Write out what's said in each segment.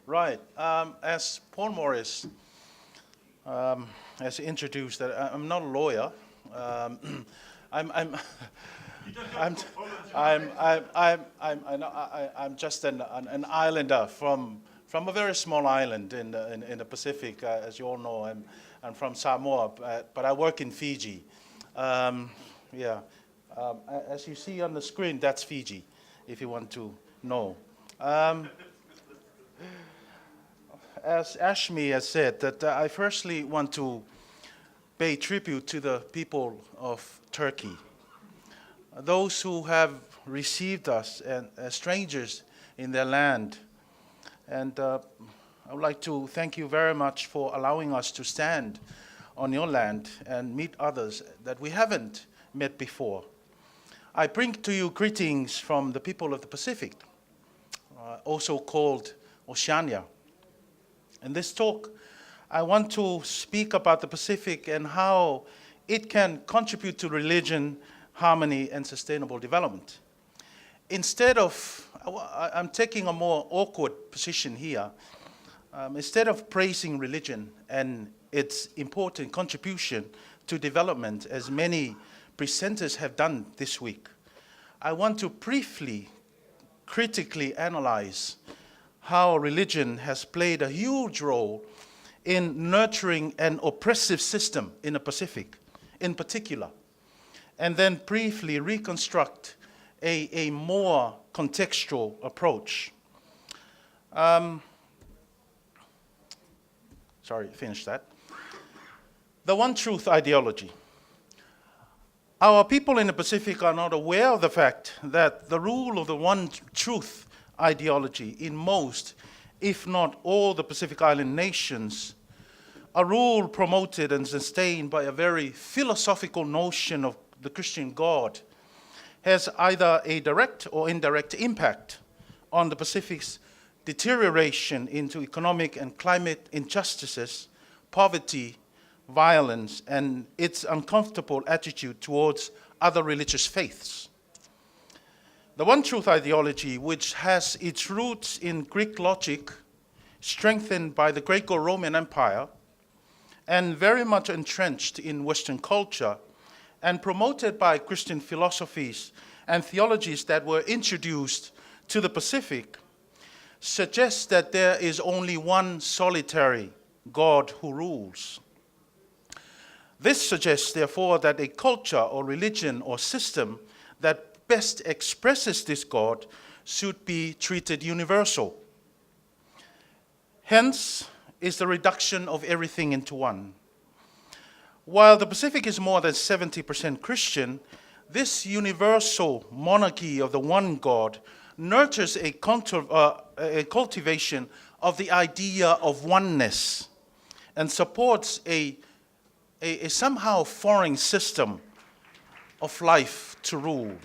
Right. As Paul Morris has introduced, that I'm not a lawyer. I'm I'm I'm I'm just an islander from a very small island in the Pacific, as you all know. I'm from Samoa, but I work in Fiji. Um, yeah. As you see on the screen, that's Fiji, if you want to know. Um, as Ashmi has said, that I firstly want to pay tribute to the people of Turkey, those who have received us as strangers in their land. And I would like to thank you very much for allowing us to stand on your land and meet others that we haven't met before. I bring to you greetings from the people of the Pacific, also called Oceania. In this talk, I want to speak about the Pacific and how it can contribute to religion, harmony, and sustainable development. Instead of, I'm taking a more awkward position here. Instead of praising religion and its important contribution to development, as many presenters have done this week, I want to briefly, critically analyze how religion has played a huge role in nurturing an oppressive system in the Pacific, in particular, and then briefly reconstruct a more contextual approach. Finish that. The one truth ideology. Our people in the Pacific are not aware of the fact that the rule of the one truth ideology in most, if not all, the Pacific Island nations, a rule promoted and sustained by a very philosophical notion of the Christian God, has either a direct or indirect impact on the Pacific's deterioration into economic and climate injustices, poverty, violence, and its uncomfortable attitude towards other religious faiths. The one truth ideology, which has its roots in Greek logic, strengthened by the Greco-Roman Empire, and very much entrenched in Western culture, and promoted by Christian philosophies and theologies that were introduced to the Pacific, suggests that there is only one solitary God who rules. This suggests, therefore, that a culture or religion or system that best expresses this God should be treated universal. Hence is the reduction of everything into one. While the Pacific is more than 70% Christian, this universal monarchy of the one God nurtures a cultivation of the idea of oneness and supports a somehow foreign system of life to rule.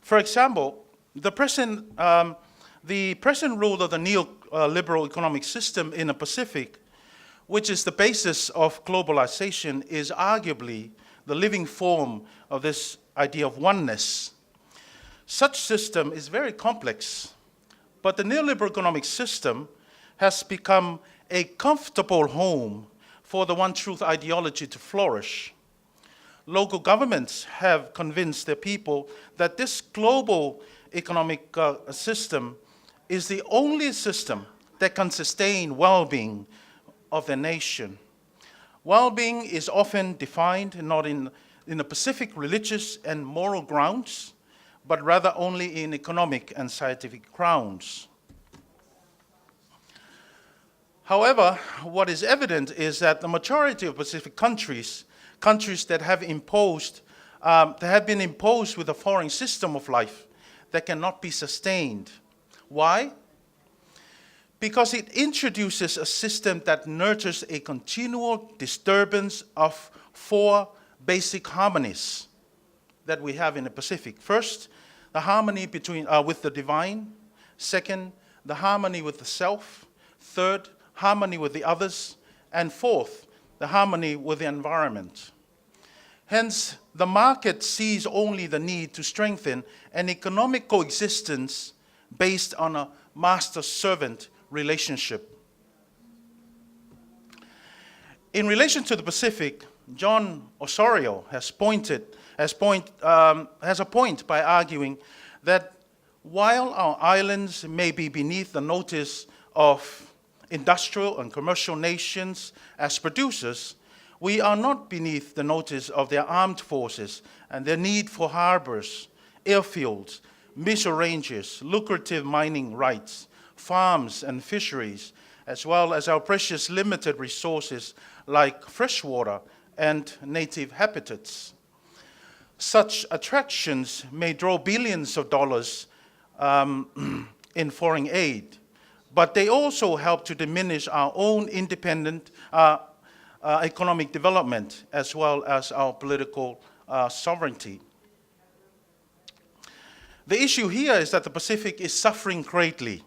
For example, the present rule of the neoliberal economic system in the Pacific, which is the basis of globalization, is arguably the living form of this idea of oneness. Such system is very complex, but the neoliberal economic system has become a comfortable home for the one truth ideology to flourish. Local governments have convinced their people that this global economic system is the only system that can sustain well-being of the nation. Well-being is often defined not in the Pacific religious and moral grounds, but rather only in economic and scientific grounds. However, what is evident is that the majority of Pacific countries that have been imposed with a foreign system of life that cannot be sustained. Why? Because it introduces a system that nurtures a continual disturbance of four basic harmonies that we have in the Pacific. First, the harmony with the divine. Second, the harmony with the self. Third, harmony with the others. And fourth, the harmony with the environment. Hence, the market sees only the need to strengthen an economic coexistence based on a master-servant relationship. In relation to the Pacific, John Osorio has a point by arguing that while our islands may be beneath the notice of industrial and commercial nations as producers, we are not beneath the notice of their armed forces and their need for harbors, airfields, missile ranges, lucrative mining rights, farms and fisheries, as well as our precious limited resources like freshwater and native habitats. Such attractions may draw billions of dollars in foreign aid, but they also help to diminish our own independent economic development as well as our political sovereignty. The issue here is that the Pacific is suffering greatly.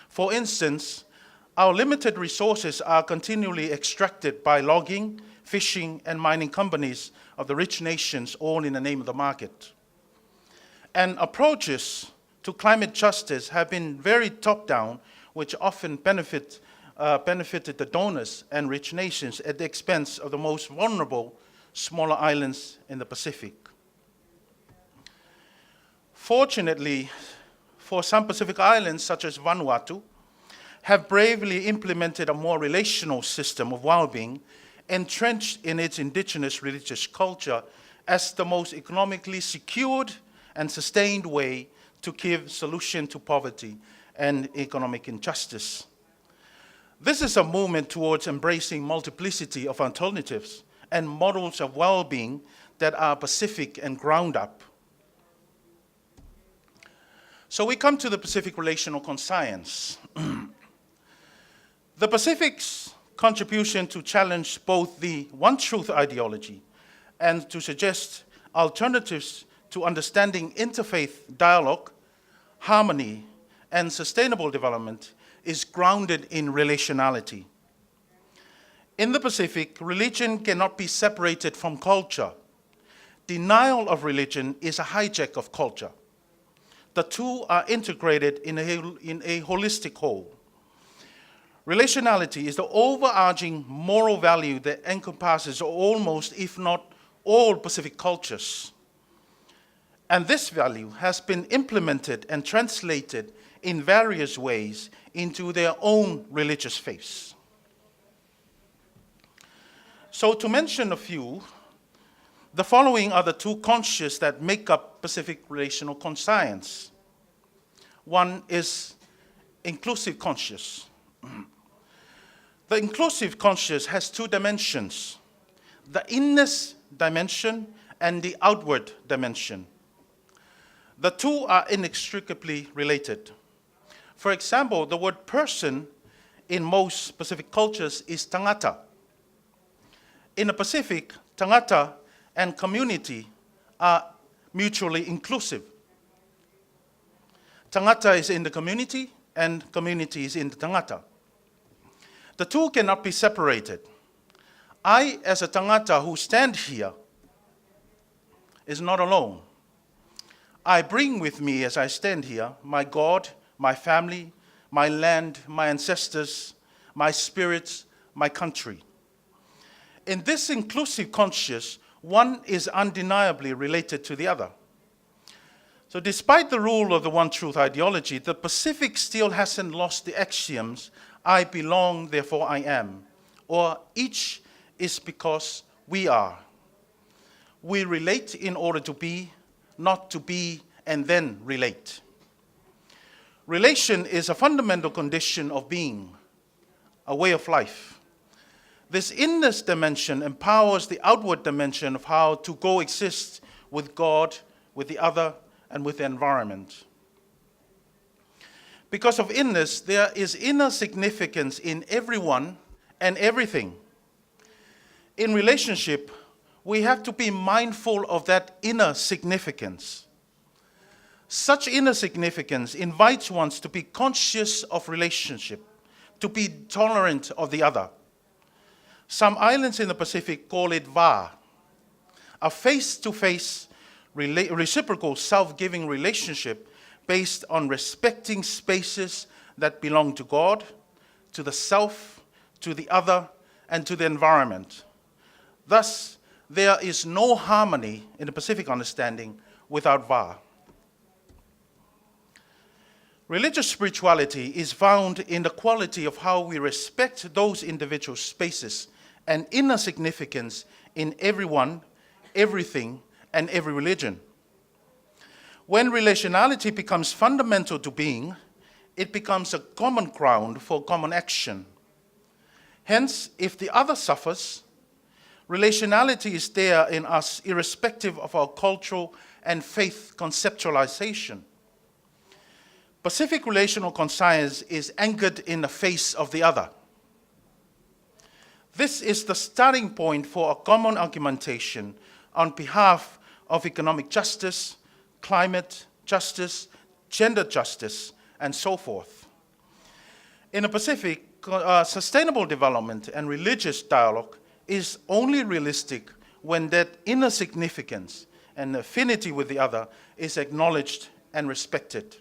For instance, our limited resources are continually extracted by logging, fishing, and mining companies of the rich nations, all in the name of the market. And approaches to climate justice have been very top-down, which often benefited the donors and rich nations at the expense of the most vulnerable smaller islands in the Pacific. Fortunately, for some Pacific islands, such as Vanuatu, have bravely implemented a more relational system of well-being, entrenched in its indigenous religious culture as the most economically secured and sustained way to give solution to poverty and economic injustice. This is a movement towards embracing multiplicity of alternatives and models of well-being that are Pacific and ground up. So we come to the Pacific Relational Conscience. The Pacific's contribution to challenge both the one truth ideology and to suggest alternatives to understanding interfaith dialogue, harmony, and sustainable development is grounded in relationality. In the Pacific, religion cannot be separated from culture. Denial of religion is a hijack of culture. The two are integrated in a holistic whole. Relationality is the overarching moral value that encompasses almost, if not all, Pacific cultures. And this value has been implemented and translated in various ways into their own religious faiths. So to mention a few, the following are the two conscious that make up Pacific Relational Conscience. One is inclusive conscious. The inclusive conscious has two dimensions, the inness dimension and the outward dimension. The two are inextricably related. For example, the word person in most Pacific cultures is tangata. In the Pacific, tangata and community are mutually inclusive. Tangata is in the community and community is in the tangata. The two cannot be separated. I, as a tangata who stand here, is not alone. I bring with me as I stand here my God, my family, my land, my ancestors, my spirits, my country. In this inclusive conscious, one is undeniably related to the other. So despite the rule of the one truth ideology, the Pacific still hasn't lost the axioms, I belong, therefore I am, or each is because we are. We relate in order to be, not to be and then relate. Relation is a fundamental condition of being, a way of life. This inness dimension empowers the outward dimension of how to coexist with God, with the other, and with the environment. Because of inness, there is inner significance in everyone and everything. In relationship, we have to be mindful of that inner significance. Such inner significance invites one to be conscious of relationship, to be tolerant of the other. Some islands in the Pacific call it Vaai. a face-to-face, reciprocal, self-giving relationship based on respecting spaces that belong to God, to the self, to the other, and to the environment. Thus, there is no harmony in the Pacific understanding without Vaai. Religious spirituality is found in the quality of how we respect those individual spaces and inner significance in everyone, everything, and every religion. When relationality becomes fundamental to being, it becomes a common ground for common action. Hence, if the other suffers, relationality is there in us irrespective of our cultural and faith conceptualization. Pacific relational conscience is anchored in the face of the other. This is the starting point for a common argumentation on behalf of economic justice, climate justice, gender justice, and so forth. In the Pacific, sustainable development and religious dialogue is only realistic when that inner significance and affinity with the other is acknowledged and respected.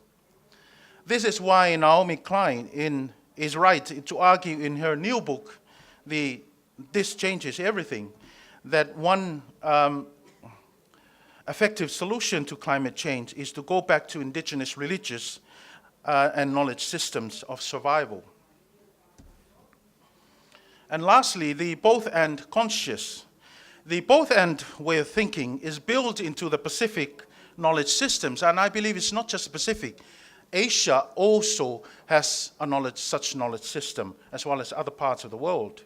This is why Naomi Klein is right to argue in her new book, This Changes Everything, that one effective solution to climate change is to go back to indigenous religious and knowledge systems of survival. And lastly, the both-and conscious. The both-and way of thinking is built into the Pacific knowledge systems, and I believe it's not just Pacific. Asia also has such knowledge system, as well as other parts of the world.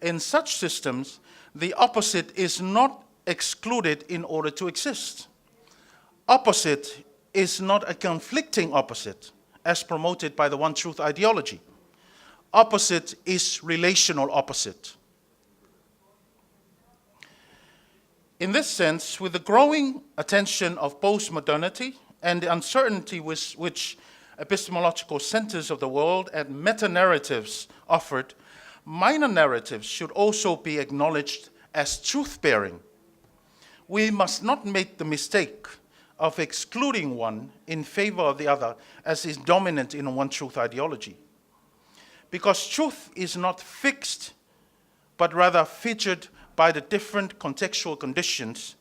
In such systems, the opposite is not excluded in order to exist. Opposite is not a conflicting opposite, as promoted by the One Truth ideology. Opposite is relational opposite. In this sense, with the growing attention of postmodernity and the uncertainty with which epistemological centers of the world and meta-narratives offered, minor narratives should also be acknowledged as truth-bearing. We must not make the mistake of excluding one in favor of the other, as is dominant in a one-truth ideology. Because truth is not fixed, but rather featured by the different contextual conditions.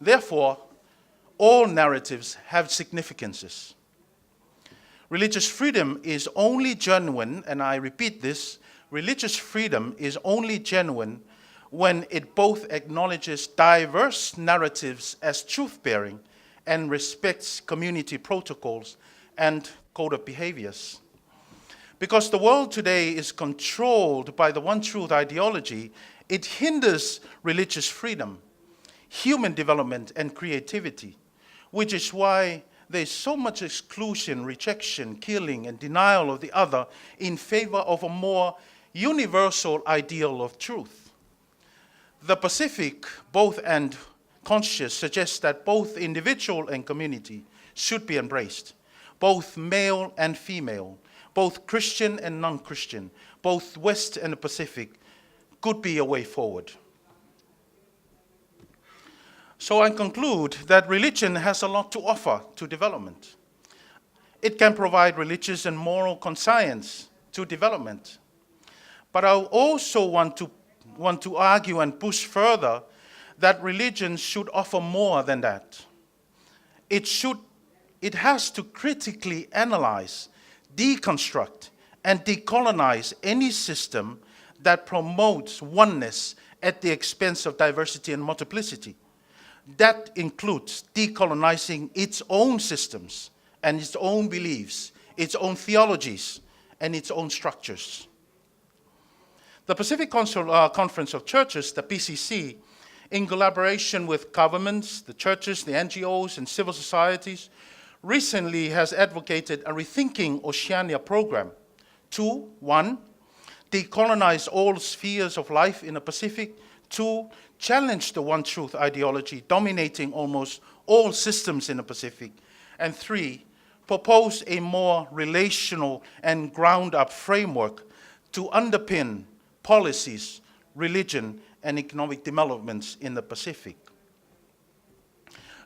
Therefore, all narratives have significances. Religious freedom is only genuine, and I repeat this, religious freedom is only genuine when it both acknowledges diverse narratives as truth-bearing and respects community protocols and code of behaviors. Because the world today is controlled by the One Truth ideology, it hinders religious freedom, human development, and creativity, which is why there's so much exclusion, rejection, killing, and denial of the other in favor of a more universal ideal of truth. The Pacific, both and conscious, suggests that both individual and community should be embraced, both male and female, both Christian and non-Christian, both West and the Pacific could be a way forward. So I conclude that religion has a lot to offer to development. It can provide religious and moral conscience to development. But I also want to argue and push further that religion should offer more than that. It has to critically analyze, deconstruct, and decolonize any system that promotes oneness at the expense of diversity and multiplicity. That includes decolonizing its own systems and its own beliefs, its own theologies, and its own structures. The Pacific Conference of Churches, the PCC, in collaboration with governments, the churches, the NGOs, and civil societies, recently has advocated a Rethinking Oceania program to, 1, decolonize all spheres of life in the Pacific, 2, challenge the One Truth ideology dominating almost all systems in the Pacific, and 3, propose a more relational and ground-up framework to underpin policies, religion, and economic developments in the Pacific.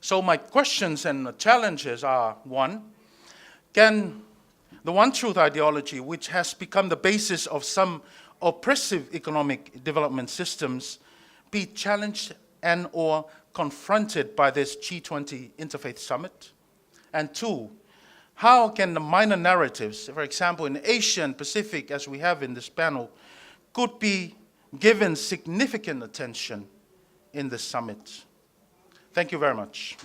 So my questions and challenges are, one, can the one truth ideology, which has become the basis of some oppressive economic development systems, be challenged and or confronted by this G20 Interfaith Summit? And two, how can the minor narratives, for example, in Asia and Pacific, as we have in this panel, could be given significant attention in this summit? Thank you very much.